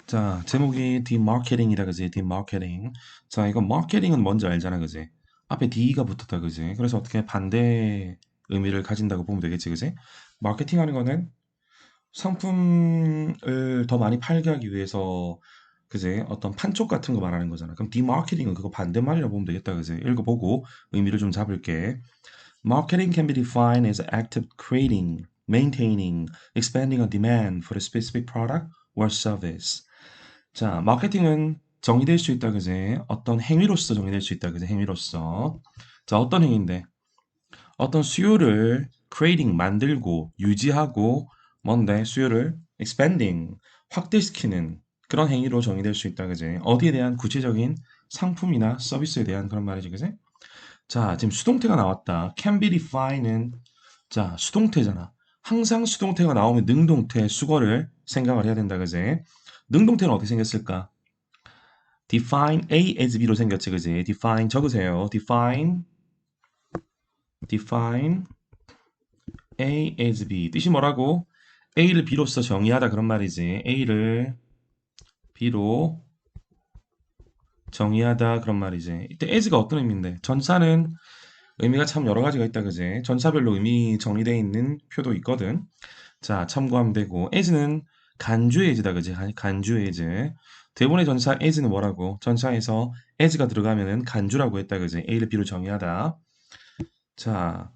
자, 제목이 디마케팅이다, 그지? 디마케팅. 자, 이거 마케팅은 뭔지 알잖아, 그지? 앞에 D가 붙었다, 그지? 그래서 어떻게 반대 의미를 가진다고 보면 되겠지, 그지? 마케팅 하는 거는 상품을 더 많이 팔게 하기 위해서, 그지? 어떤 판촉 같은 거 말하는 거잖아. 그럼 디마케팅은 그거 반대말이라고 보면 되겠다, 그지? 읽어보고 의미를 좀 잡을게. Marketing can be defined as active creating, maintaining, expanding a demand for a specific product or service. 자, 마케팅은 정의될 수 있다, 그제? 어떤 행위로서 정의될 수 있다, 그제? 행위로서. 자, 어떤 행위인데? 어떤 수요를 creating, 만들고, 유지하고, 뭔데? 수요를 expanding, 확대시키는 그런 행위로 정의될 수 있다, 그제? 어디에 대한 구체적인 상품이나 서비스에 대한 그런 말이지, 그제? 자, 지금 수동태가 나왔다. can be define는, 자, 수동태잖아. 항상 수동태가 나오면 능동태, 수거를 생각을 해야 된다, 그제? 능동태는 어떻게 생겼을까? define A as B로 생겼지, 그지? define 적으세요. define A as B. 뜻이 뭐라고? A를 B로서 정의하다 그런 말이지. A를 B로 정의하다 그런 말이지. 이때 as가 어떤 의미인데? 전사는 의미가 참 여러 가지가 있다, 그지? 전사별로 의미 정의되어 있는 표도 있거든. 자, 참고하면 되고. as는 간주 as다, 그지? 간주 as. 대본의 전사 as는 뭐라고? 전사에서 as가 들어가면은 간주라고 했다, 그지? A를 B로 정의하다. 자,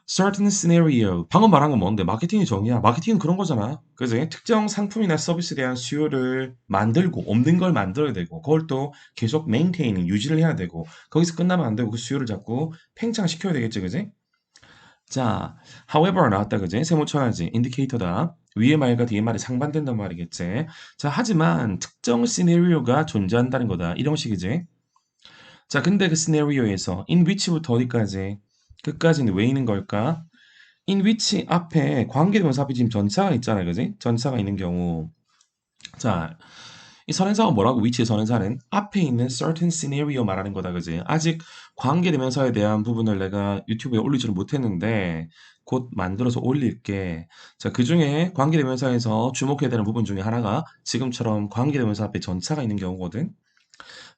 certain scenario. 방금 말한 건 뭔데? 마케팅이 정의야. 마케팅은 그런 거잖아. 그지? 특정 상품이나 서비스에 대한 수요를 만들고, 없는 걸 만들어야 되고, 그걸 또 계속 메인테이닝, 유지를 해야 되고, 거기서 끝나면 안 되고, 그 수요를 자꾸 팽창시켜야 되겠지, 그지? 자, however 나왔다, 그지? 세모 쳐야지. 인디케이터다. 위의 말과 뒤의 말이 상반된단 말이겠지. 자, 하지만 특정 시나리오가 존재한다는 거다. 이런 식이지. 자, 근데 그 시나리오에서 in which부터 어디까지? 끝까지는 왜 있는 걸까? in which 앞에 관계대명사 앞에 지금 전차가 있잖아요, 그지? 전차가 있는 경우. 자, 이 선행사가 뭐라고? which의 선행사는 앞에 있는 certain scenario 말하는 거다, 그지? 아직 관계대명사에 대한 부분을 내가 유튜브에 올리지를 못했는데 곧 만들어서 올릴게. 자, 그 중에 관계대명사에서 주목해야 되는 부분 중에 하나가 지금처럼 관계대명사 앞에 전차가 있는 경우거든.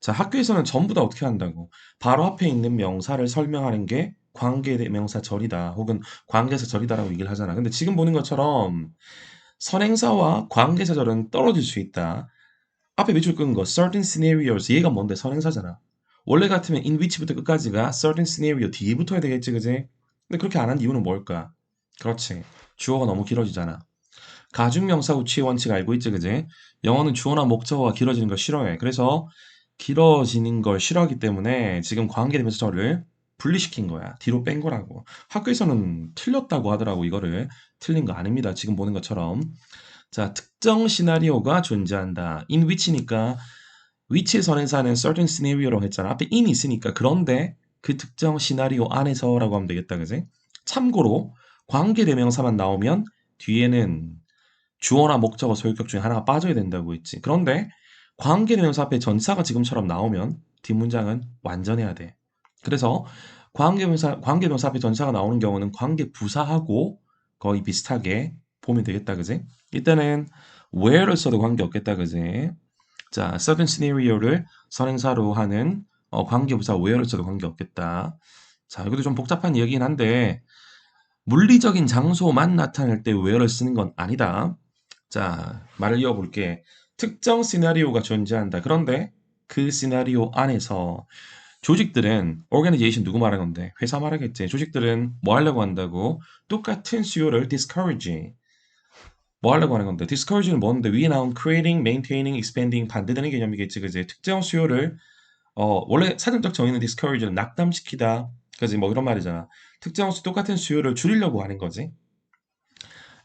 자, 학교에서는 전부 다 어떻게 한다고? 바로 앞에 있는 명사를 설명하는 게 관계대명사절이다, 혹은 관계사절이다라고 얘기를 하잖아. 근데 지금 보는 것처럼 선행사와 관계사절은 떨어질 수 있다. 앞에 밑줄 끈 거, certain scenarios. 얘가 뭔데? 선행사잖아. 원래 같으면 in which부터 끝까지가 certain scenario 뒤에 붙어야 되겠지, 그지? 근데 그렇게 안 한 이유는 뭘까? 그렇지. 주어가 너무 길어지잖아. 가중명사 우치의 원칙 알고 있지, 그지? 영어는 주어나 목적어가 길어지는 걸 싫어해. 그래서 길어지는 걸 싫어하기 때문에 지금 관계대명사 절을 분리시킨 거야. 뒤로 뺀 거라고. 학교에서는 틀렸다고 하더라고, 이거를. 틀린 거 아닙니다. 지금 보는 것처럼. 자, 특정 시나리오가 존재한다. in which니까 which의 선행사는 certain scenario라고 했잖아. 앞에 in이 있으니까. 그런데 그 특정 시나리오 안에서라고 하면 되겠다, 그지? 참고로 관계대명사만 나오면 뒤에는 주어나 목적어, 소유격 중에 하나가 빠져야 된다고 했지. 그런데 관계대명사 앞에 전사가 지금처럼 나오면 뒷문장은 완전해야 돼. 그래서 관계대명사 앞에 전사가 나오는 경우는 관계부사하고 거의 비슷하게 보면 되겠다, 그지? 이때는 where를 써도 관계없겠다, 그지? 자, certain scenario를 선행사로 하는 관계부사 where를 써도 관계없겠다. 자, 이것도 좀 복잡한 이야기긴 한데 물리적인 장소만 나타낼 때 where를 쓰는 건 아니다. 자, 말을 이어볼게. 특정 시나리오가 존재한다. 그런데 그 시나리오 안에서 조직들은 organization 누구 말하는 건데? 회사 말하겠지. 조직들은 뭐 하려고 한다고? 똑같은 수요를 discourage. 뭐 하려고 하는 건데? discourage는 뭔데? 위에 나온 creating, maintaining, expanding 반대되는 개념이겠지. 그지? 특정 수요를 원래 사전적 정의는 discourage는 낙담시키다. 그지? 뭐 이런 말이잖아. 특정 똑같은 수요를 줄이려고 하는 거지.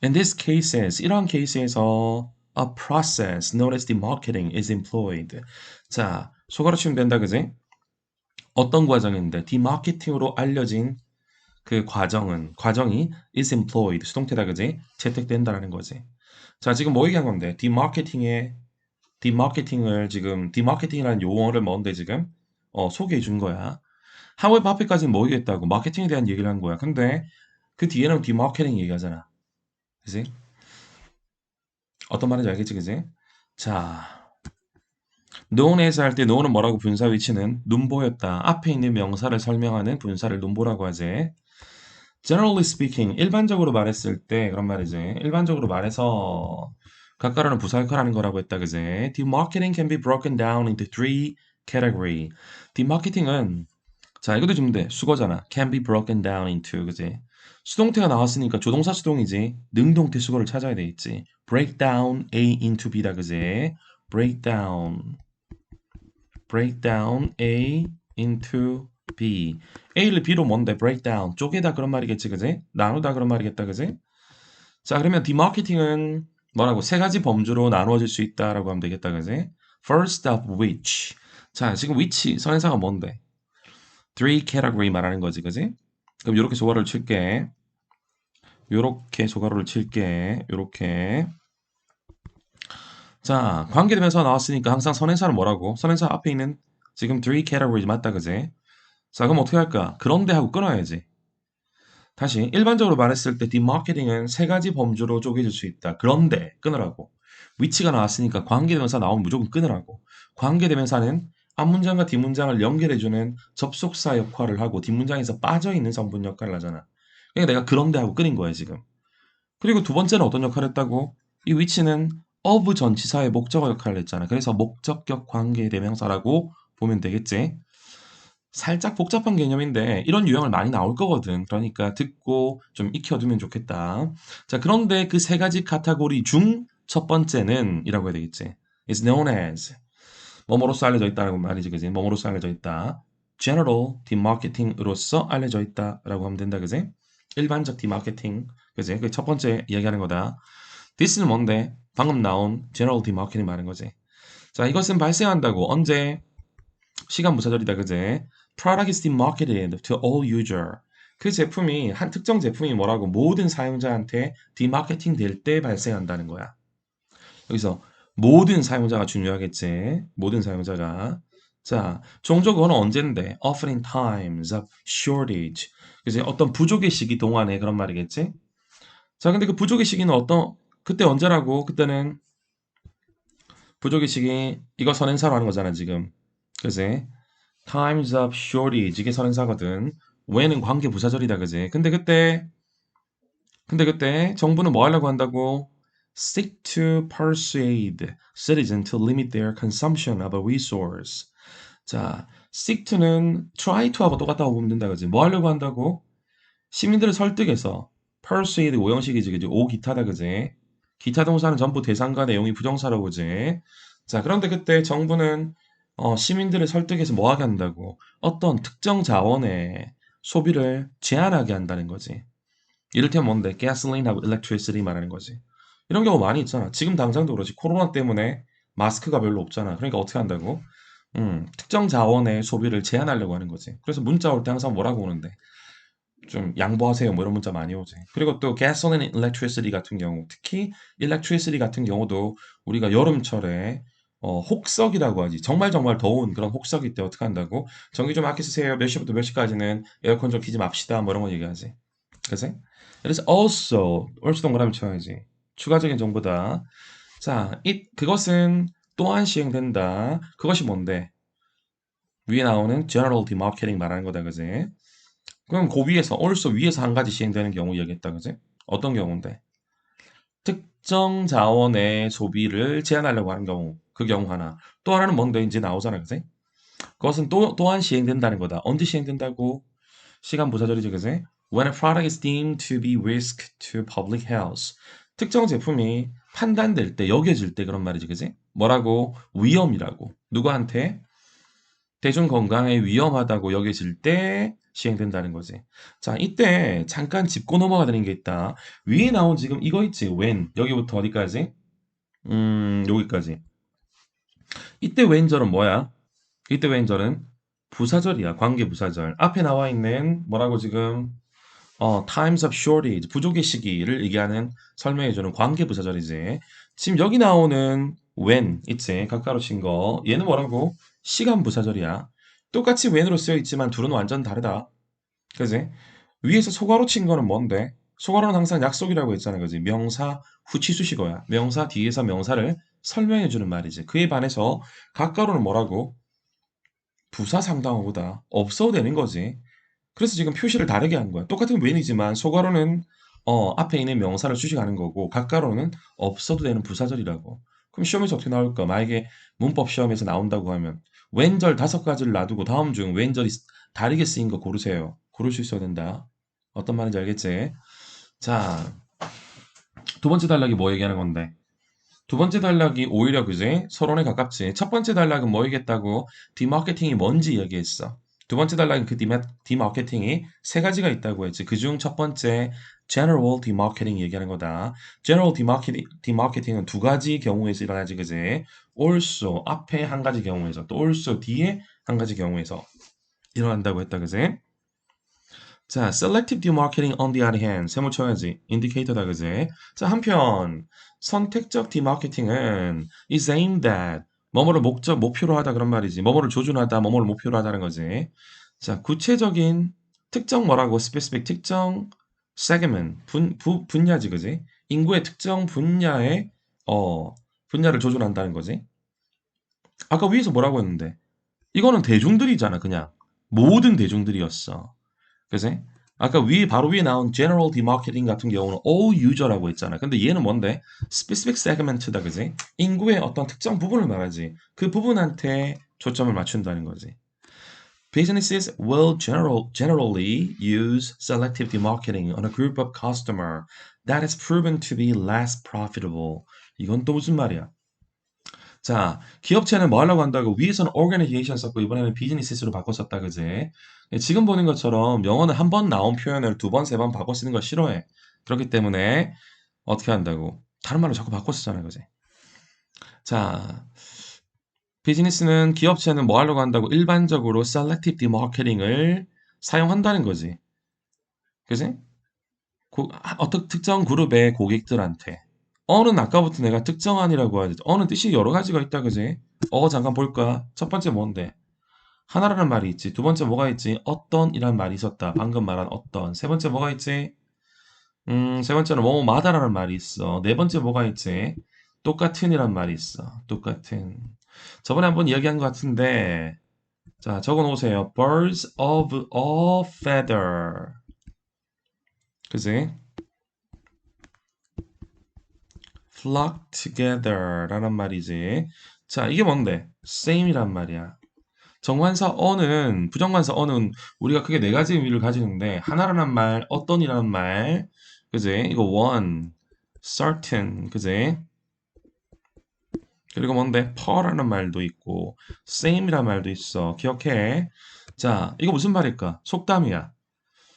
In this cases, 이러한 케이스에서 a process known as demarketing is employed. 자, 소가로 치면 된다, 그지? 어떤 과정인데 demarketing으로 알려진 그 과정이 is employed, 수동태다, 그지? 채택된다라는 거지. 자, 지금 뭐 얘기한 건데? demarketing을 지금 demarketing이라는 용어를 뭔데 지금 소개해 준 거야. 하웨이 앞에까지는 뭐 얘기했다고? 마케팅에 대한 얘기를 한 거야. 근데 그 뒤에는 demarketing 얘기하잖아. 그지? 어떤 말인지 알겠지, 그지? 자, known as 할 때 know는 뭐라고 분사 위치는 눈보였다. 앞에 있는 명사를 설명하는 분사를 눈보라고 하지. Generally speaking, 일반적으로 말했을 때 그런 말이지. 일반적으로 말해서 각가로는 부사역할하는 거라고 했다, 그제? Demarketing can be broken down into three category. Demarketing은 자 이것도 주면 돼. 수거잖아. Can be broken down into, 그지? 수동태가 나왔으니까 조동사 수동이지. 능동태 수거를 찾아야 되겠지. Break down A into B다, 그지? Break down. break down A into B. A를 B로 뭔데? break down. 쪼개다 그런 말이겠지, 그지? 나누다 그런 말이겠다, 그지? 자, 그러면 디마케팅은 뭐라고? 세 가지 범주로 나누어질 수 있다라고 하면 되겠다, 그지? First of which. 자, 지금 which 선행사가 뭔데? Three category 말하는 거지, 그지? 그럼 요렇게 조괄호를 칠게. 요렇게 조괄호를 칠게. 요렇게. 자, 관계대명사 나왔으니까 항상 선행사는 뭐라고? 선행사 앞에 있는 지금 three category 맞다, 그지? 자, 그럼 어떻게 할까? 그런데 하고 끊어야지. 다시 일반적으로 말했을 때 디마케팅은 세 가지 범주로 쪼개질 수 있다. 그런데 끊으라고. 위치가 나왔으니까 관계대명사 나오면 무조건 끊으라고. 관계대명사는 앞문장과 뒷문장을 연결해주는 접속사 역할을 하고 뒷문장에서 빠져있는 성분 역할을 하잖아. 그러니까 내가 그런데 하고 끊인 거야, 지금. 그리고 두 번째는 어떤 역할을 했다고? 이 위치는 of 전치사의 목적어 역할을 했잖아. 그래서 목적격 관계대명사라고 보면 되겠지. 살짝 복잡한 개념인데 이런 유형을 많이 나올 거거든. 그러니까 듣고 좀 익혀두면 좋겠다. 자, 그런데 그 세 가지 카테고리 중 첫 번째는 이라고 해야 되겠지. is known as 뭐뭐로서 알려져 있다라고 말이지, 그지? 뭐뭐로서 알려져 있다. general 디마케팅으로서 알려져 있다라고 하면 된다, 그지? 일반적 디마케팅, 그지? 그 첫 번째 이야기하는 거다. this는 뭔데? 방금 나온 general 디마케팅 말하는 거지. 자, 이것은 발생한다고 언제? 시간 무사절이다, 그제? Product is demarketed to all user. 그 제품이 한 특정 제품이 뭐라고 모든 사용자한테 디마케팅 될 때 발생한다는 거야. 여기서 모든 사용자가 중요하겠지. 모든 사용자가. 자, 종종 그거는 언젠데? Often in times of shortage. 그지? 어떤 부족의 시기 동안에 그런 말이겠지? 자, 근데 그 부족의 시기는 그때 언제라고? 그때는 부족의 시기, 이거 선행사로 하는 거잖아, 지금. 그지? times of shortage 이게 선행사거든. when은 관계 부사절이다, 그지? 근데 그때 정부는 뭐 하려고 한다고? seek to persuade citizens to limit their consumption of a resource. 자, seek to는 try to하고 똑같다고 보면 된다, 그지? 뭐 하려고 한다고? 시민들을 설득해서 persuade 오형식이지, 그지? 오 기타다, 그지? 기타 동사는 전부 대상과 내용이 부정사로 보지. 자, 그런데 그때 정부는 시민들을 설득해서 뭐 하게 한다고? 어떤 특정 자원의 소비를 제한하게 한다는 거지. 이를테면 뭔데? gasoline하고 electricity 말하는 거지. 이런 경우 많이 있잖아. 지금 당장도 그렇지. 코로나 때문에 마스크가 별로 없잖아. 그러니까 어떻게 한다고? 특정 자원의 소비를 제한하려고 하는 거지. 그래서 문자 올 때 항상 뭐라고 오는데? 좀 양보하세요. 뭐 이런 문자 많이 오지. 그리고 또 gasoline, electricity 같은 경우, 특히 electricity 같은 경우도 우리가 여름철에 혹석이라고 하지. 정말 정말 더운 그런 혹석일 때 어떻게 한다고? 전기 좀 아껴 쓰세요. 몇 시부터 몇 시까지는 에어컨 좀 키지 맙시다. 뭐 이런 거 얘기하지. 그치? 그래서 also 동그라미 쳐야지. 추가적인 정보다. 자, 그것은 또한 시행된다. 그것이 뭔데? 위에 나오는 general demarketing 말하는 거다, 그지? 그럼 그 위에서 also 위에서 한 가지 시행되는 경우 얘기했다, 그지? 어떤 경우인데? 특정 자원의 소비를 제한하려고 하는 경우, 그 경우 하나. 또 하나는 뭔데? 이제 나오잖아, 그지? 그것은 또한 시행된다는 거다. 언제 시행된다고? 시간 부사절이죠, 그지? When a product is deemed to be risk to public health. 특정 제품이 판단될 때, 여겨질 때 그런 말이지, 그지? 뭐라고? 위험이라고. 누구한테? 대중 건강에 위험하다고 여겨질 때 시행된다는 거지. 자, 이때 잠깐 짚고 넘어가 되는 게 있다. 위에 나온 지금 이거 있지? when. 여기부터 어디까지? 여기까지. 이때 when절은 뭐야? 이때 when절은 부사절이야. 관계 부사절. 앞에 나와 있는 뭐라고 지금 times of shortage, 부족의 시기를 얘기하는 설명해주는 관계 부사절이지. 지금 여기 나오는 when 있지? 가까로 친 거. 얘는 뭐라고? 시간 부사절이야. 똑같이 when으로 쓰여 있지만 둘은 완전 다르다. 그지? 위에서 소괄호 친 거는 뭔데? 소괄호는 항상 약속이라고 했잖아, 그지? 명사 후치수식어야. 명사 뒤에서 명사를 설명해주는 말이지. 그에 반해서 가까로는 뭐라고? 부사 상당어보다 없어도 되는 거지. 그래서 지금 표시를 다르게 한 거야. 똑같은 when이지만 소가로는 앞에 있는 명사를 주식하는 거고 가까로는 없어도 되는 부사절이라고. 그럼 시험에서 어떻게 나올까? 만약에 문법 시험에서 나온다고 하면 웬절 5가지를 놔두고 다음 중 웬절이 다르게 쓰인 거 고르세요. 고를 수 있어야 된다. 어떤 말인지 알겠지? 자, 두 번째 단락이 뭐 얘기하는 건데? 두 번째 단락이 오히려 그제 서론에 가깝지. 첫 번째 단락은 뭐 얘기했다고? 디마케팅이 뭔지 얘기했어. 두 번째 단락은 그 디마케팅이 세 가지가 있다고 했지. 그중 첫 번째 general demarketing 얘기하는 거다. general demarketing은 두 가지 경우에서 일어나지 그제. also 앞에 한 가지 경우에서 또 also 뒤에 한 가지 경우에서 일어난다고 했다 그제. 자, selective demarketing on the other hand, 세모 쳐야지. 인디케이터다, 그제? 자, 한편, 선택적 디마케팅은 is aimed at, 뭐뭐를 목표로 하다 그런 말이지. 뭐뭐를 조준하다, 뭐뭐를 목표로 하다는 거지. 자, 구체적인 특정 뭐라고, specific 특정 segment, 분야지, 그지? 인구의 특정 분야의, 분야를 조준한다는 거지. 아까 위에서 뭐라고 했는데? 이거는 대중들이잖아, 그냥. 모든 대중들이었어. 그지? 아까 바로 위에 나온 general demarketing 같은 경우는 all user라고 했잖아. 근데 얘는 뭔데? specific segment다, 그지? 인구의 어떤 특정 부분을 말하지. 그 부분한테 초점을 맞춘다는 거지. Businesses will generally use selective demarketing on a group of customer that is proven to be less profitable. 이건 또 무슨 말이야? 자, 기업체는 뭐 하려고 한다고? 위에서는 organization 썼고 이번에는 business로 바꿨었다, 그지? 지금 보는 것처럼 영어는 한 번 나온 표현을 두 번, 세 번 바꿔 쓰는 걸 싫어해. 그렇기 때문에 어떻게 한다고? 다른 말로 자꾸 바꿔 쓰잖아요, 그지? 자, 비즈니스는 기업체는 뭐 하려고 한다고? 일반적으로 selective demarketing을 사용한다는 거지. 그지? 어떤 특정 그룹의 고객들한테 어는 아까부터 내가 특정한이라고 하지. 어는 뜻이 여러 가지가 있다, 그지? 잠깐 볼까? 첫 번째 뭔데? 하나라는 말이 있지. 두 번째 뭐가 있지? 어떤이란 말이 있었다. 방금 말한 어떤. 세 번째 뭐가 있지? 세 번째는 뭐뭐마다라는 말이 있어. 네 번째 뭐가 있지? 똑같은이란 말이 있어. 똑같은. 저번에 한번 이야기한 것 같은데, 자, 적어 놓으세요. Birds of a feather. 그지? flock together 라는 말이지. 자, 이게 뭔데? same이란 말이야. 정관사 어는, 부정관사 어는 우리가 크게 네 가지 의미를 가지는데, 하나라는 말, 어떤이라는 말, 그지? 이거 one, certain, 그지? 그리고 뭔데? per라는 말도 있고, same이라는 말도 있어. 기억해. 자, 이거 무슨 말일까? 속담이야.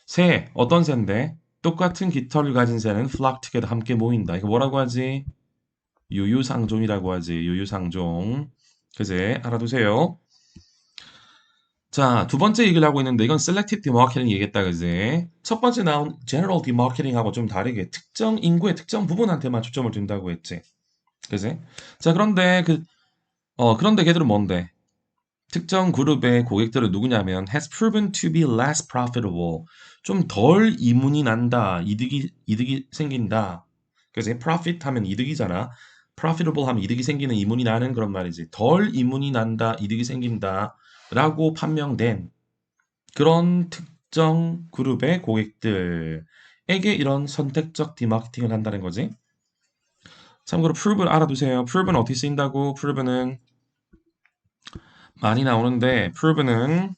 새, 어떤 새인데? 똑같은 깃털을 가진 새는 flock together, 함께 모인다. 이거 뭐라고 하지? 유유상종이라고 하지. 유유상종. 그지? 알아두세요. 자, 두 번째 얘기를 하고 있는데 이건 selective demarketing 얘기했다, 그지? 첫 번째 나온 general demarketing하고 좀 다르게 특정 인구의 특정 부분한테만 초점을 둔다고 했지. 그지? 자, 그런데 걔들은 뭔데? 특정 그룹의 고객들은 누구냐면 has proven to be less profitable. 좀 덜 이문이 난다. 이득이 생긴다. 그지? profit 하면 이득이잖아. profitable 하면 이득이 생기는 이문이 나는 그런 말이지. 덜 이문이 난다. 이득이 생긴다. 라고 판명된 그런 특정 그룹의 고객들에게 이런 선택적 디마케팅을 한다는 거지. 참고로 prove는 알아두세요. prove는 어떻게 쓰인다고? prove는 많이 나오는데 prove는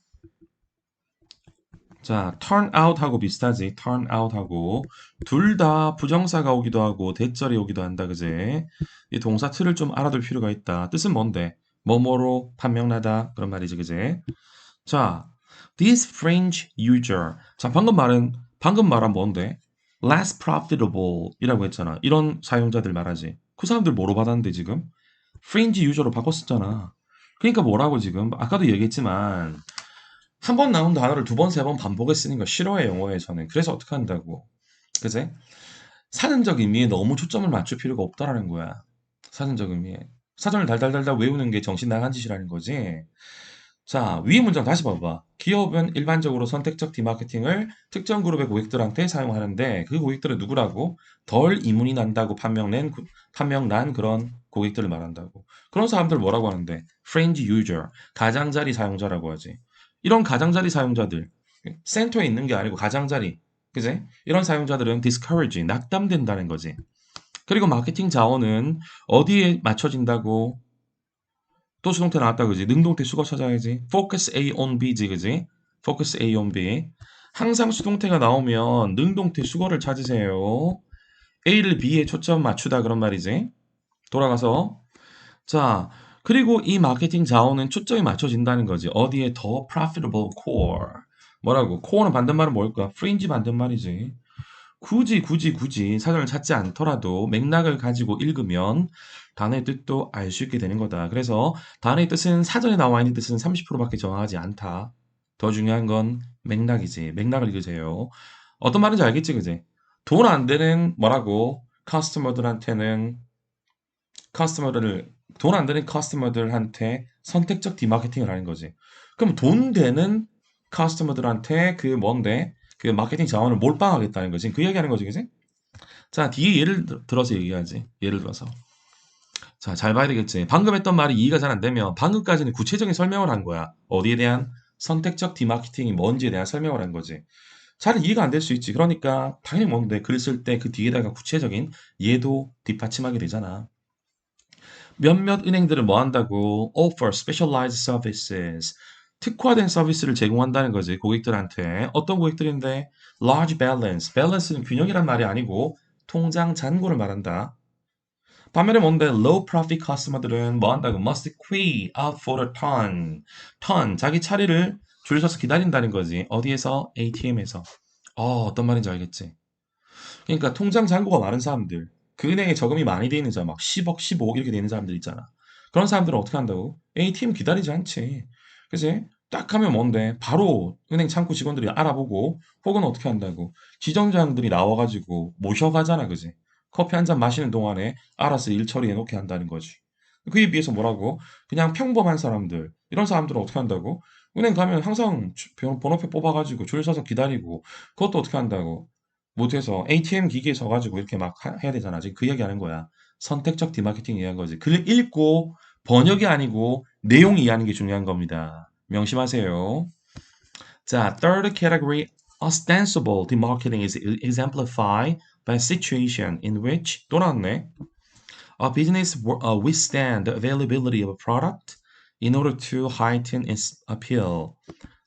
자, turn out하고 비슷하지. turn out하고 둘 다 부정사가 오기도 하고 대절이 오기도 한다, 그제? 이 동사 틀을 좀 알아둘 필요가 있다. 뜻은 뭔데? 뭐뭐로 판명나다 그런 말이지, 그제? 자, this fringe user. 자, 방금 말한 뭔데? less profitable 이라고 했잖아. 이런 사용자들 말하지. 그 사람들 뭐로 받았는데 지금? fringe user로 바꿨었잖아. 그러니까 뭐라고 지금? 아까도 얘기했지만 한 번 나온 단어를 두 번, 세 번 반복해 쓰는 거 싫어해, 영어에서는. 그래서 어떻게 한다고? 그제? 사전적 의미에 너무 초점을 맞출 필요가 없다라는 거야. 사전적 의미에. 사전을 달달달달 외우는 게 정신 나간 짓이라는 거지. 자, 위의 문장 다시 봐봐. 기업은 일반적으로 선택적 디마케팅을 특정 그룹의 고객들한테 사용하는데 그 고객들은 누구라고? 덜 이문이 난다고 판명된 탐명난 그런 고객들을 말한다고. 그런 사람들 뭐라고 하는데? fringe user, 가장자리 사용자라고 하지. 이런 가장자리 사용자들, 센터에 있는 게 아니고 가장자리, 그지? 이런 사용자들은 discourage, 낙담된다는 거지. 그리고 마케팅 자원은 어디에 맞춰진다고? 또 수동태 나왔다 그지? 능동태 수거 찾아야지. focus A on B지 그지? focus A on B. 항상 수동태가 나오면 능동태 수거를 찾으세요. A를 B에 초점 맞추다 그런 말이지. 돌아가서 자, 그리고 이 마케팅 자원은 초점이 맞춰진다는 거지. 어디에 더 profitable core. 뭐라고? core는 반대말은 뭘까? fringe 반대말이지. 굳이 사전을 찾지 않더라도 맥락을 가지고 읽으면 단어의 뜻도 알 수 있게 되는 거다. 그래서 단어의 뜻은 사전에 나와 있는 뜻은 30%밖에 정하지 않다. 더 중요한 건 맥락이지. 맥락을 읽으세요. 어떤 말인지 알겠지, 그지? 돈 안 되는 뭐라고? 커스터머들한테는 커스터머들을 돈 안 되는 커스터머들한테 선택적 디마케팅을 하는 거지. 그럼 돈 되는 커스터머들한테 그 뭔데? 그 마케팅 자원을 몰빵하겠다는 거지. 그 얘기하는 거지, 그지? 자, 뒤에 예를 들어서 얘기하지. 예를 들어서. 자, 잘 봐야 되겠지. 방금 했던 말이 이해가 잘 안 되면 방금까지는 구체적인 설명을 한 거야. 어디에 대한 선택적 디마케팅이 뭔지에 대한 설명을 한 거지. 잘 이해가 안 될 수 있지. 그러니까 당연히 뭔데 글 쓸 때 그 뒤에다가 구체적인 예도 뒷받침하게 되잖아. 몇몇 은행들을 뭐 한다고? offer specialized services. 특화된 서비스를 제공한다는 거지, 고객들한테. 어떤 고객들인데? large balance. balance는 균형이란 말이 아니고 통장 잔고를 말한다. 반면에 뭔데? low profit customer들은 뭐 한다고? must queue up for a ton. ton. 자기 차례를 줄 서서 기다린다는 거지. 어디에서? ATM에서. 어떤 말인지 알겠지? 그러니까 통장 잔고가 많은 사람들, 그 은행에 저금이 많이 돼 있는 사람, 막 10억, 15억 이렇게 되는 사람들 있잖아. 그런 사람들은 어떻게 한다고? ATM 기다리지 않지. 그지? 딱 하면 뭔데? 바로 은행 창구 직원들이 알아보고, 혹은 어떻게 한다고? 지점장들이 나와가지고 모셔가잖아, 그지? 커피 한 잔 마시는 동안에 알아서 일 처리해 놓게 한다는 거지. 그에 비해서 뭐라고? 그냥 평범한 사람들, 이런 사람들은 어떻게 한다고? 은행 가면 항상 번호표 뽑아가지고 줄 서서 기다리고, 그것도 어떻게 한다고? 못해서 ATM 기기에 서가지고 이렇게 막 해야 되잖아. 지금 그 얘기하는 거야. 선택적 디마케팅 이해한 거지. 글 읽고 번역이 아니고 내용 이해하는 게 중요한 겁니다. 명심하세요. 자, third category, ostensible demarketing is exemplified by a situation in which 또 나왔네. A business withstand the availability of a product in order to heighten its appeal.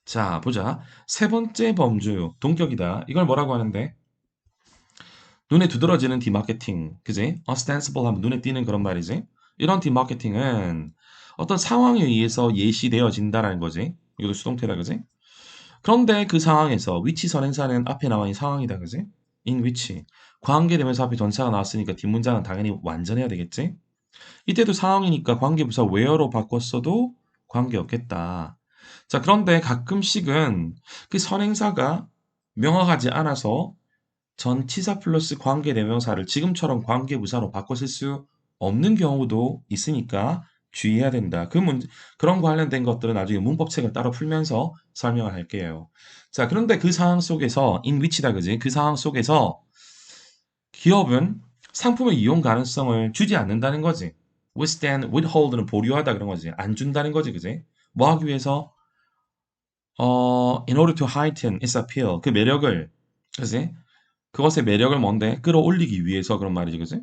자, 보자. 세 번째 범주, 동격이다. 이걸 뭐라고 하는데? 눈에 두드러지는 디마케팅, 그지? ostensible 하면 눈에 띄는 그런 말이지. 이런 디마케팅은 어떤 상황에 의해서 예시되어진다라는 거지. 이것도 수동태다, 그지? 그런데 그 상황에서 위치 선행사는 앞에 나와 있는 상황이다, 그지? in which 관계대명사 앞에 전치사가 나왔으니까 뒷문장은 당연히 완전해야 되겠지? 이때도 상황이니까 관계부사 where로 바꿨어도 관계없겠다. 자, 그런데 가끔씩은 그 선행사가 명확하지 않아서 전치사 플러스 관계대명사를 지금처럼 관계부사로 바꿔 쓸 수 없는 경우도 있으니까 주의해야 된다. 그런 관련된 것들은 나중에 문법책을 따로 풀면서 설명을 할게요. 자, 그런데 그 상황 속에서 in which다 그지? 그 상황 속에서 기업은 상품의 이용 가능성을 주지 않는다는 거지. withstand, withhold는 보류하다 그런 거지. 안 준다는 거지, 그지? 뭐 하기 위해서? in order to heighten its appeal. 그 매력을, 그지? 그것의 매력을 뭔데? 끌어올리기 위해서 그런 말이지, 그지?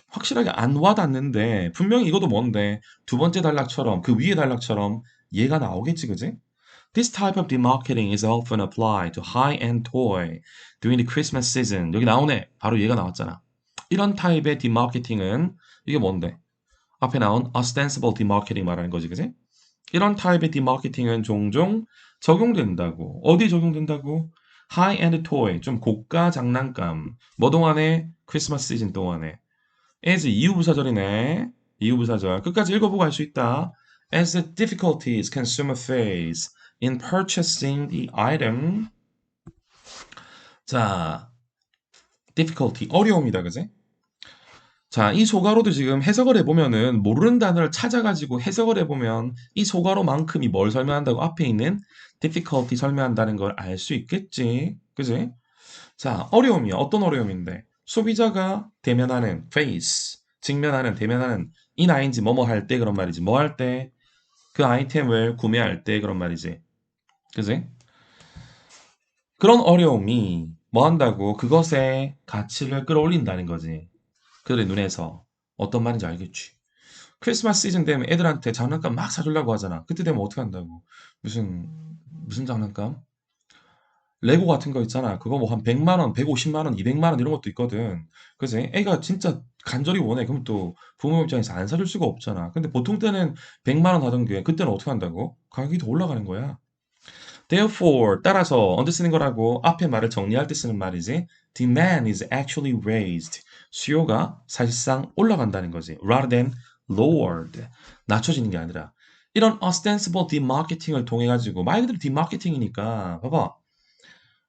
확실하게 안 와닿는데, 분명히 이것도 뭔데? 두 번째 단락처럼, 그 위에 단락처럼 얘가 나오겠지, 그지? This type of demarketing is often applied to high-end toy during the Christmas season. 여기 나오네. 바로 얘가 나왔잖아. 이런 타입의 디마케팅은 이게 뭔데? 앞에 나온 ostensible demarketing 말하는 거지, 그지? 이런 타입의 디마케팅은 종종 적용된다고. 어디 적용된다고? 하이엔드 토이, 좀 고가 장난감. 뭐 동안에? 크리스마스 시즌 동안에. as 이유부사절이네. 이유부사절. 끝까지 읽어보고 할 수 있다. as the difficulties consumer face in purchasing the item. 자, difficulty, 어려움이다, 그지? 자, 이 소가로도 지금 해석을 해보면은 모르는 단어를 찾아가지고 해석을 해보면 이 소가로만큼이 뭘 설명한다고 앞에 있는 difficulty 설명한다는 걸 알 수 있겠지. 그지? 자, 어려움이야. 어떤 어려움인데? 소비자가 대면하는 face. 직면하는, 대면하는 ing 뭐뭐 할 때 그런 말이지. 뭐 할 때? 그 아이템을 구매할 때 그런 말이지. 그지? 그런 어려움이 뭐 한다고? 그것의 가치를 끌어올린다는 거지. 그들의 눈에서. 어떤 말인지 알겠지? 크리스마스 시즌 되면 애들한테 장난감 막 사주려고 하잖아. 그때 되면 어떻게 한다고? 무슨 무슨 장난감? 레고 같은 거 있잖아. 그거 뭐 한 100만 원, 150만 원, 200만 원 이런 것도 있거든. 그지? 애가 진짜 간절히 원해. 그럼 또 부모 입장에서 안 사줄 수가 없잖아. 근데 보통 때는 100만 원 하던 게 그때는 어떻게 한다고? 가격이 더 올라가는 거야. Therefore, 따라서 언제 쓰는 거라고? 앞에 말을 정리할 때 쓰는 말이지. Demand is actually raised. 수요가 사실상 올라간다는 거지. Rather than lowered. 낮춰지는 게 아니라. 이런 ostensible demarketing을 통해 가지고 말 그대로 demarketing이니까 봐봐.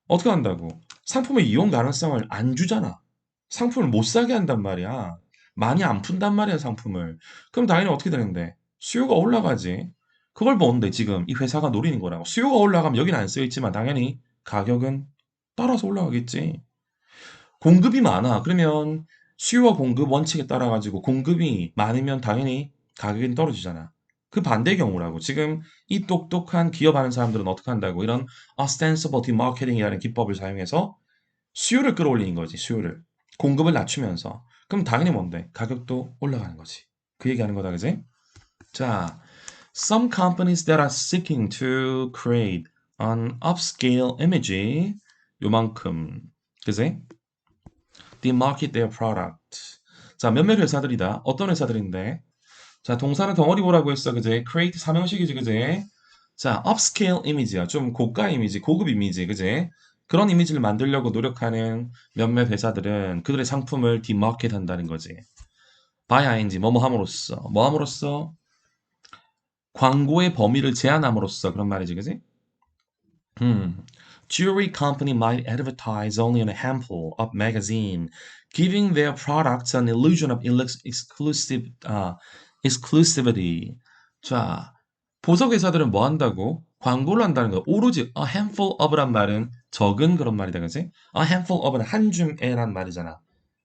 어떻게 한다고? 상품의 이용 가능성을 안 주잖아. 상품을 못 사게 한단 말이야. 많이 안 푼단 말이야, 상품을. 그럼 당연히 어떻게 되는데? 수요가 올라가지. 그걸 뭔데 지금 이 회사가 노리는 거라고. 수요가 올라가면 여기는 안 쓰여 있지만 당연히 가격은 따라서 올라가겠지. 공급이 많아. 그러면 수요와 공급 원칙에 따라 가지고 공급이 많으면 당연히 가격은 떨어지잖아. 그 반대 경우라고. 지금 이 똑똑한 기업하는 사람들은 어떻게 한다고? 이런 ostensible demarketing이라는 기법을 사용해서 수요를 끌어올리는 거지, 수요를. 공급을 낮추면서. 그럼 당연히 뭔데? 가격도 올라가는 거지. 그 얘기하는 거다, 그지? 자, some companies that are seeking to create an upscale image 요만큼, 그지? They market their product. 자, 몇몇 회사들이다. 어떤 회사들인데? 자, 동사는 덩어리보라고 했어, 그지? create 삼형식이지, 그지? 자, upscale 이미지야. 좀 고가 이미지, 고급 이미지, 그지? 그런 이미지를 만들려고 노력하는 몇몇 회사들은 그들의 상품을 디마켓 한다는 거지. by ing, 뭐뭐 함으로써. 뭐 함으로써? 광고의 범위를 제한함으로써. 그런 말이지, 그지? Hmm. Jewelry company might advertise only on a handful of magazine, giving their products an illusion of exclusivity. 자, 보석 회사들은 뭐 한다고? 광고를 한다는 거. 오로지 a handful of란 말은 적은 그런 말이다, 그지? A handful of는 한 줌에란 말이잖아.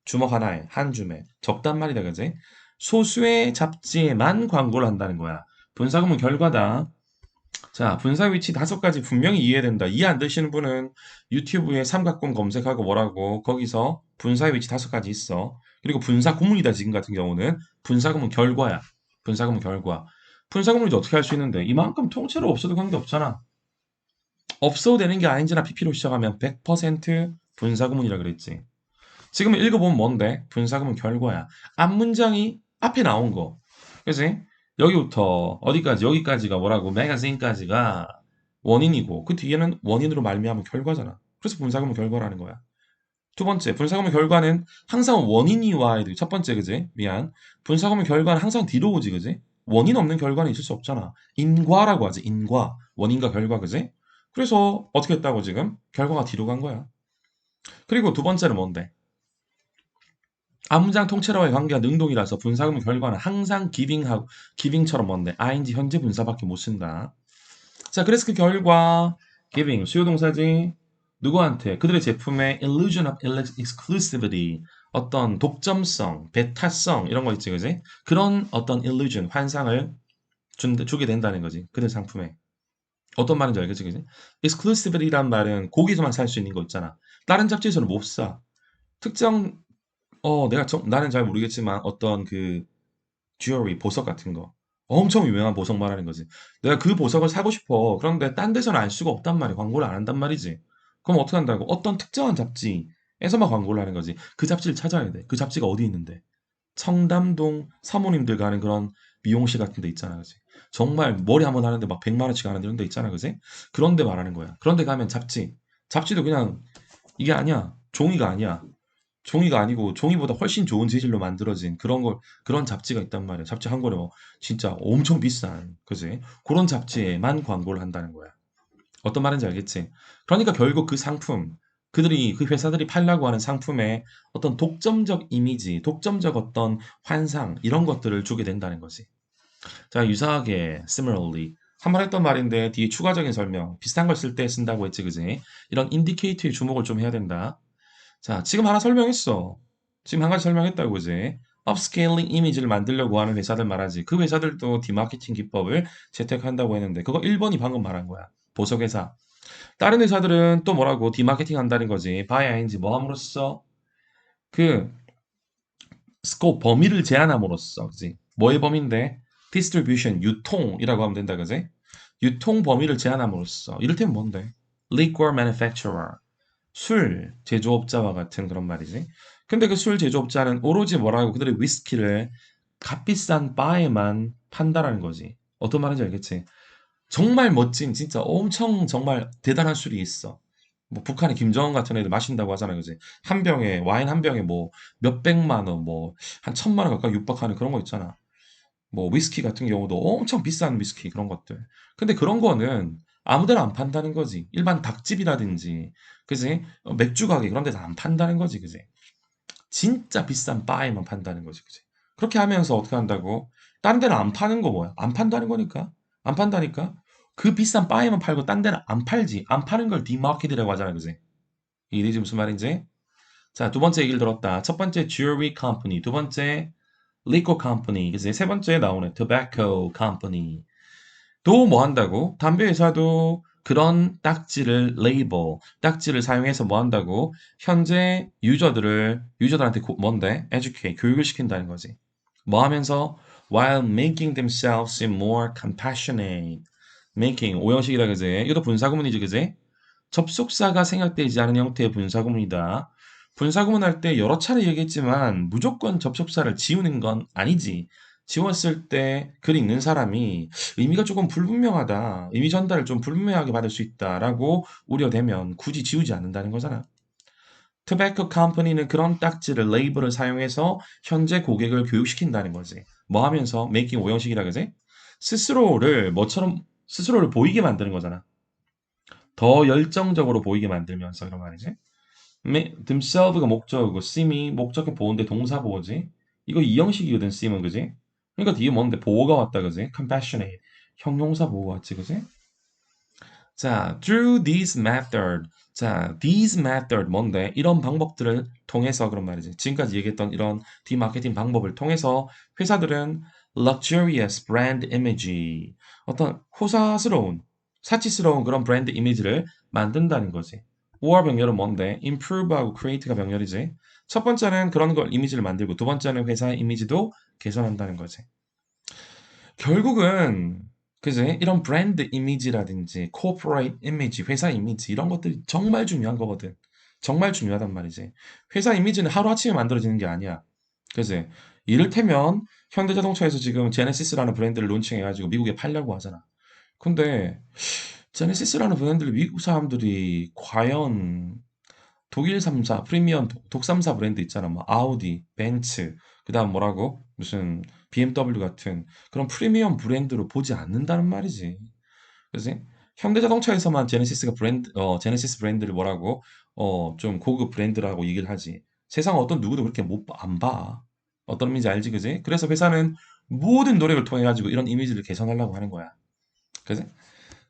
주먹 하나에, 한 줌에. 적단 말이다, 그지? 소수의 잡지에만 광고를 한다는 거야. 분사구문 결과다. 자, 분사 위치 5가지 분명히 이해된다. 이해 안 되시는 분은 유튜브에 삼각형 검색하고 뭐라고 거기서 분사 위치 5가지 있어. 그리고 분사 구문이다 지금 같은 경우는 분사 구문 결과야. 분사 구문 결과. 분사 구문을 이제 어떻게 할 수 있는데 이만큼 통째로 없어도 관계없잖아. 없어도 되는 게 아닌지나 PP로 시작하면 100% 분사 구문이라 그랬지. 지금 읽어보면 뭔데? 분사 구문 결과야. 앞 문장이 앞에 나온 거. 그지? 여기부터 어디까지 여기까지가 뭐라고 매거진까지가 원인이고 그 뒤에는 원인으로 말미암은 결과잖아. 그래서 분사구문 결과라는 거야. 두 번째, 분사구문 결과는 항상 원인이 와야 돼. 첫 번째, 그지? 미안. 분사구문 결과는 항상 뒤로 오지, 그지? 원인 없는 결과는 있을 수 없잖아. 인과라고 하지, 인과. 원인과 결과, 그지? 그래서 어떻게 했다고 지금? 결과가 뒤로 간 거야. 그리고 두 번째는 뭔데? 앞문장 통째로와의 관계가 능동이라서 분사구문 결과는 항상 기빙처럼 뭔데? ing 현재 분사밖에 못 쓴다. 자, 그래서 그 결과 giving 수요 동사지 누구한테 그들의 제품의 illusion of exclusivity 어떤 독점성, 배타성 이런 거 있지, 그지? 그런 어떤 illusion 환상을 주게 된다는 거지. 그들 상품에 어떤 말인지 알겠지, 그지? exclusivity란 말은 거기서만 살 수 있는 거 있잖아. 다른 잡지에서는 못 사. 특정 내가 나는 잘 모르겠지만 어떤 그 주얼리 보석 같은 거 엄청 유명한 보석 말하는 거지. 내가 그 보석을 사고 싶어. 그런데 딴 데서는 알 수가 없단 말이야. 광고를 안 한단 말이지. 그럼 어떻게 한다고? 어떤 특정한 잡지에서만 광고를 하는 거지. 그 잡지를 찾아야 돼. 그 잡지가 어디 있는데? 청담동 사모님들 가는 그런 미용실 같은 데 있잖아, 그지? 정말 머리 한번 하는데 막 100만 원씩 하는 이런 데 있잖아, 그지? 그런 데 말하는 거야. 그런 데 가면 잡지도 그냥 이게 아니야. 종이가 아니야. 종이가 아니고 종이보다 훨씬 좋은 재질로 만들어진 그런 잡지가 있단 말이야. 잡지 한 권에 뭐 진짜 엄청 비싼, 그지? 그런 잡지에만 광고를 한다는 거야. 어떤 말인지 알겠지? 그러니까 결국 그 상품, 그 회사들이 팔려고 하는 상품에 어떤 독점적 이미지, 독점적 어떤 환상, 이런 것들을 주게 된다는 거지. 자, 유사하게, similarly. 한 번 했던 말인데 뒤에 추가적인 설명, 비슷한 걸 쓸 때 쓴다고 했지, 그지? 이런 인디케이터에 주목을 좀 해야 된다. 자, 지금 하나 설명했어. 지금 한 가지 설명했다고, 그지? 업스케일링 이미지를 만들려고 하는 회사들 말하지. 그 회사들도 디마케팅 기법을 채택한다고 했는데 그거 1번이 방금 말한 거야. 보석회사. 다른 회사들은 또 뭐라고 디마케팅 한다는 거지. by ing 뭐 함으로써 그 스코프 범위를 제한함으로써 그지. 뭐의 범위인데 distribution 유통이라고 하면 된다 그지. 유통 범위를 제한함으로써 이를테면 뭔데 liquor manufacturer 술 제조업자와 같은 그런 말이지. 근데 그 술 제조업자는 오로지 뭐라고 그들의 위스키를 값비싼 바에만 판다라는 거지. 어떤 말인지 알겠지? 정말 멋진 진짜 엄청 정말 대단한 술이 있어. 뭐 북한의 김정은 같은 애들 마신다고 하잖아요, 그지? 한 병에 와인 한 병에 뭐 몇백만 원, 뭐 한 천만 원 가까이 육박하는 그런 거 있잖아. 뭐 위스키 같은 경우도 엄청 비싼 위스키 그런 것들. 근데 그런 거는 아무데나 안 판다는 거지. 일반 닭집이라든지, 그지? 맥주 가게 그런 데서 안 판다는 거지, 그지? 진짜 비싼 바에만 판다는 거지, 그지? 그렇게 하면서 어떻게 한다고? 다른 데는 안 파는 거 뭐야? 안 판다는 거니까. 안 판다니까. 그 비싼 바에만 팔고 딴 데는 안 팔지. 안 파는 걸 디마켓이라고 하잖아, 그지? 이게 무슨 말인지? 자, 두 번째 얘기를 들었다. 첫 번째 jewelry company, 두 번째 liquor company, 그지? 세 번째 나오네 tobacco company. 또 뭐 한다고? 담배 회사도 그런 딱지를 레이버, 딱지를 사용해서 뭐 한다고? 현재 유저들한테 뭔데? educate, 교육을 시킨다는 거지. 뭐 하면서 while making themselves seem more compassionate. making 오형식이다 그지? 이것도 분사구문이지 그지? 접속사가 생략되지 않은 형태의 분사구문이다. 분사구문 할 때 여러 차례 얘기했지만 무조건 접속사를 지우는 건 아니지. 지웠을 때 글 읽는 사람이 의미가 조금 불분명하다. 의미 전달을 좀 불분명하게 받을 수 있다라고 우려되면 굳이 지우지 않는다는 거잖아. Tobacco Company는 그런 딱지를 레이블을 사용해서 현재 고객을 교육시킨다는 거지. 뭐 하면서 making 오형식이라 그지? 스스로를 보이게 만드는 거잖아. 더 열정적으로 보이게 만들면서 이런 말이지. themselves가 목적이고 seem이 목적격 보호인데 동사 보호지. 이거 이형식이거든 seem은 그지? 그러니까 뒤에 뭔데 보호가 왔다 그지? compassionate 형용사 보호가 왔지 그지? 자, through these method. 자, these method 뭔데? 이런 방법들을 통해서 그런 말이지. 지금까지 얘기했던 이런 디마케팅 방법을 통해서 회사들은 luxurious brand image, 어떤 호사스러운, 사치스러운 그런 브랜드 이미지를 만든다는 거지. or 병렬은 뭔데? improve하고 create가 병렬이지. 첫 번째는 그런 걸 이미지를 만들고 두 번째는 회사의 이미지도 개선한다는 거지. 결국은 그지? 이런 브랜드 이미지라든지 코퍼레이트 이미지, 회사 이미지 이런 것들이 정말 중요한 거거든. 정말 중요하단 말이지. 회사 이미지는 하루아침에 만들어지는 게 아니야. 그지? 이를테면 현대자동차에서 지금 제네시스라는 브랜드를 론칭해가지고 미국에 팔려고 하잖아. 근데 제네시스라는 브랜드를 미국 사람들이 과연 독일 3사, 프리미엄 독 3사 브랜드 있잖아. 뭐 아우디, 벤츠, 그다음 뭐라고? 무슨 BMW 같은 그런 프리미엄 브랜드로 보지 않는다는 말이지. 그지? 현대자동차에서만 제네시스 브랜드를 뭐라고? 좀 고급 브랜드라고 얘기를 하지. 세상 어떤 누구도 그렇게 못, 안 봐. 어떤 의미인지 알지, 그지? 그래서 회사는 모든 노력을 통해 가지고 이런 이미지를 개선하려고 하는 거야. 그지?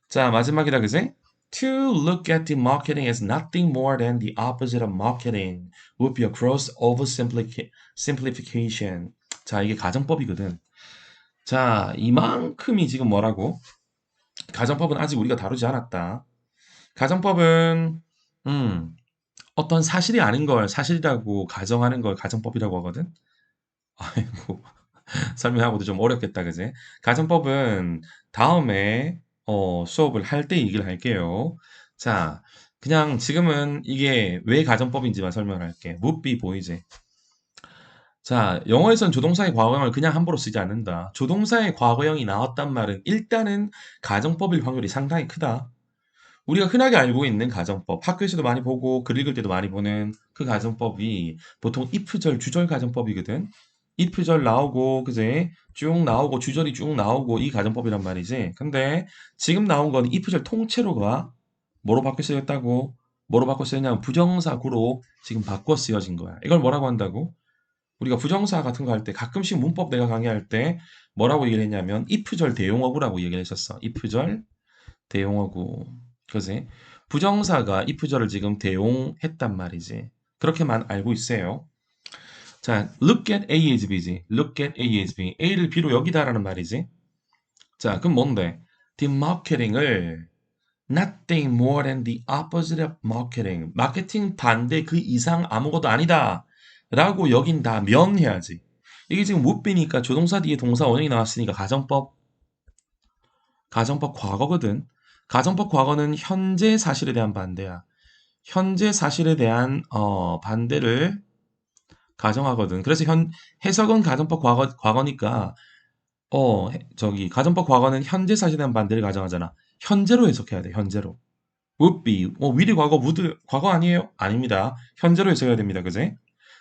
자, 마지막이다, 그지? To look at the marketing as nothing more than the opposite of marketing would be a gross oversimplification. 자, 이게 가정법이거든. 자, 이만큼이 지금 뭐라고? 가정법은 아직 우리가 다루지 않았다. 가정법은, 음, 어떤 사실이 아닌 걸 사실이라고 가정하는 걸 가정법이라고 하거든? 아이고, 설명하고도 좀 어렵겠다, 그지? 가정법은 다음에 수업을 할 때 얘기를 할게요. 자, 그냥 지금은 이게 왜 가정법인지만 설명을 할게. would be 보이지? 자, 영어에선 조동사의 과거형을 그냥 함부로 쓰지 않는다. 조동사의 과거형이 나왔단 말은 일단은 가정법일 확률이 상당히 크다. 우리가 흔하게 알고 있는 가정법, 학교에서도 많이 보고 글 읽을 때도 많이 보는 그 가정법이 보통 if절, 주절 가정법이거든. if절 나오고, 그제? 쭉 나오고, 주절이 쭉 나오고, 이 가정법이란 말이지. 근데 지금 나온 건 if절 통째로가 뭐로 바꿔 쓰였다고? 뭐로 바꿔 쓰였냐면 부정사구로 지금 바꿔 쓰여진 거야. 이걸 뭐라고 한다고? 우리가 부정사 같은 거 할 때 가끔씩 문법 내가 강의할 때 뭐라고 얘기를 했냐면 if절 대용어구라고 얘기를 했었어. if절 대용어구. 그지? 부정사가 if절을 지금 대용했단 말이지. 그렇게만 알고 있어요. 자, look at A as B지. look at A as B. A를 B로 여기다라는 말이지. 자, 그럼 뭔데? 디마케팅을 nothing more than the opposite of marketing. 마케팅 반대 그 이상 아무것도 아니다. 라고 여긴다면 해야지. 이게 지금 would be니까 조동사 뒤에 동사 원형이 나왔으니까 가정법 과거거든. 가정법 과거는 현재 사실에 대한 반대야. 현재 사실에 대한 반대를 가정하거든. 그래서 해석은 가정법 과거니까 저기 가정법 과거는 현재 사실에 대한 반대를 가정하잖아. 현재로 해석해야 돼. 현재로. would be. will이 과거, would 과거 아니에요? 아닙니다. 현재로 해석해야 됩니다. 그지?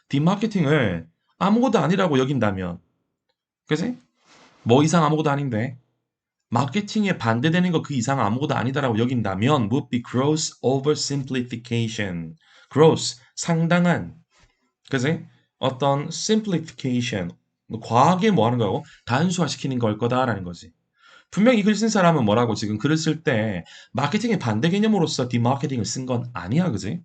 디마케팅을 아무것도 아니라고 여긴다면, 그지? 뭐 이상 아무것도 아닌데 마케팅에 반대되는 거 그 이상 아무것도 아니다라고 여긴다면 would be gross oversimplification. gross 상당한, 그지? 어떤 simplification 과하게 뭐 하는 거고 단수화시키는 걸 거다라는 거지. 분명히 이 글 쓴 사람은 뭐라고 지금 글을 쓸 때 마케팅의 반대 개념으로서 디마케팅을 쓴 건 아니야, 그지?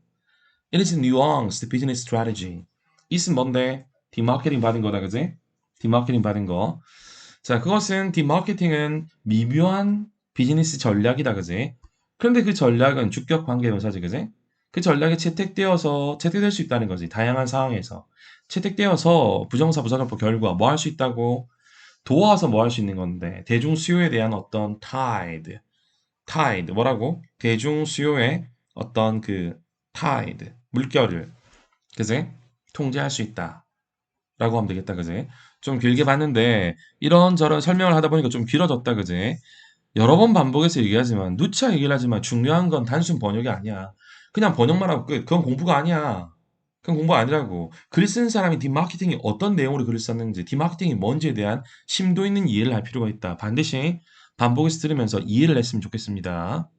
It is nuanced business strategy. 이은 뭔데? 디마케팅 받은 거다, 그지? 디마케팅 받은 거. 자, 그것은 디마케팅은 미묘한 비즈니스 전략이다, 그지? 그런데 그 전략은 주격 관계명사지, 그지? 그 전략이 채택될 수 있다는 거지. 다양한 상황에서. 채택되어서 부정사, 부사절법 결과 뭐 할 수 있다고? 도와서 뭐 할 수 있는 건데. 대중 수요에 대한 어떤 tide 뭐라고? 대중 수요의 어떤 그 tide 물결을, 그지? 통제할 수 있다. 라고 하면 되겠다, 그지? 좀 길게 봤는데 이런저런 설명을 하다 보니까 좀 길어졌다, 그지? 여러 번 반복해서 얘기하지만 누차 얘기를 하지만 중요한 건 단순 번역이 아니야. 그냥 번역만 하고 끝. 그건 공부가 아니야. 그건 공부가 아니라고. 글 쓰는 사람이 디마케팅이 어떤 내용으로 글을 썼는지, 디마케팅이 뭔지에 대한 심도 있는 이해를 할 필요가 있다. 반드시 반복해서 들으면서 이해를 했으면 좋겠습니다.